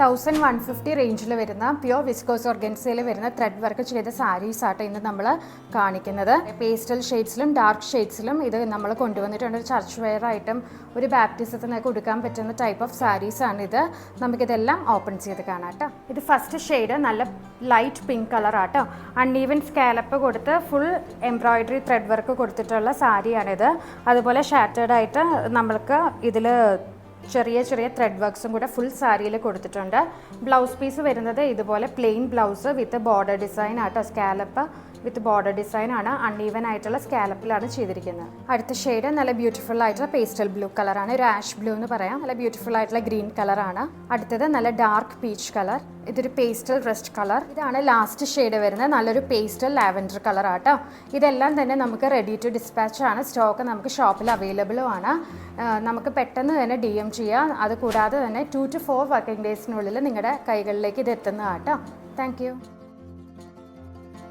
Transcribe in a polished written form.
1150 റേഞ്ചിൽ വരുന്ന pure viscous ഓർഗൻസയിൽ വരുന്ന ത്രെഡ് വർക്ക് ചെയ്ത സാരീസ് ആട്ടോ ഇന്ന് നമ്മൾ കാണിക്കുന്നത്. പേസ്റ്റൽ ഷെയ്ഡ്സിലും ഡാർക്ക് ഷെയ്ഡ്സിലും ഇത് നമ്മൾ കൊണ്ടുവന്നിട്ടുണ്ട്. ഒരു ചർച്ച് വെയർ ആയിട്ടും ഒരു ബാപ്റ്റിസത്തിനൊക്കെ കൊടുക്കാൻ പറ്റുന്ന ടൈപ്പ് ഓഫ് സാരീസ് ആണ് ഇത്. നമുക്കിതെല്ലാം ഓപ്പൺ ചെയ്ത് കാണാം കേട്ടോ. ഇത് ഫസ്റ്റ് ഷെയ്ഡ് നല്ല ലൈറ്റ് പിങ്ക് കളർ ആട്ടോ. അൺഈവൻ സ്കാലപ്പ് കൊടുത്ത് ഫുൾ എംബ്രോയിഡറി ത്രെഡ് വർക്ക് കൊടുത്തിട്ടുള്ള സാരിയാണിത്. അതുപോലെ ഷാറ്റേർഡ് ആയിട്ട് നമ്മൾക്ക് ഇതിൽ ചെറിയ ചെറിയ ത്രെഡ് വർക്ക്സും കൂടെ ഫുൾ സാരിയിൽ കൊടുത്തിട്ടുണ്ട്. ബ്ലൗസ് പീസ് വരുന്നത് ഇതുപോലെ plain blouse with border design ആട്ടോ. സ്കാലപ്പ് വിത്ത് ബോർഡർ ഡിസൈൻ ആണ്. അൺഈവൻ ആയിട്ടുള്ള സ്കാലപ്പിലാണ് ചെയ്തിരിക്കുന്നത്. അടുത്ത ഷെയ്ഡ് നല്ല ബ്യൂട്ടിഫുൾ ആയിട്ടുള്ള പേസ്റ്റൽ ബ്ലൂ കളറാണ്. ഒരു ആഷ് ബ്ലൂ എന്ന് പറയാം. നല്ല ബ്യൂട്ടിഫുൾ ആയിട്ടുള്ള ഗ്രീൻ കളറാണ്. അടുത്തത് നല്ല ഡാർക്ക് പീച്ച് കളർ. ഇതൊരു പേസ്റ്റൽ റസ്റ്റ് കളർ. ഇതാണ് ലാസ്റ്റ് ഷെയ്ഡ് വരുന്നത്. നല്ലൊരു പേസ്റ്റൽ ലാവൻഡർ കളർ ആട്ടോ. ഇതെല്ലാം തന്നെ നമുക്ക് റെഡി ടു ഡിസ്പാച്ച് ആണ്. സ്റ്റോക്ക് നമുക്ക് ഷോപ്പിൽ അവൈലബിളും ആണ്. നമുക്ക് പെട്ടെന്ന് തന്നെ DM ചെയ്യാം. അതുകൂടാതെ തന്നെ 2 to 4 വർക്കിംഗ് ഡേയ്സിനുള്ളിൽ നിങ്ങളുടെ കൈകളിലേക്ക് ഇത് എത്തുന്നതാട്ടോ. Thank you.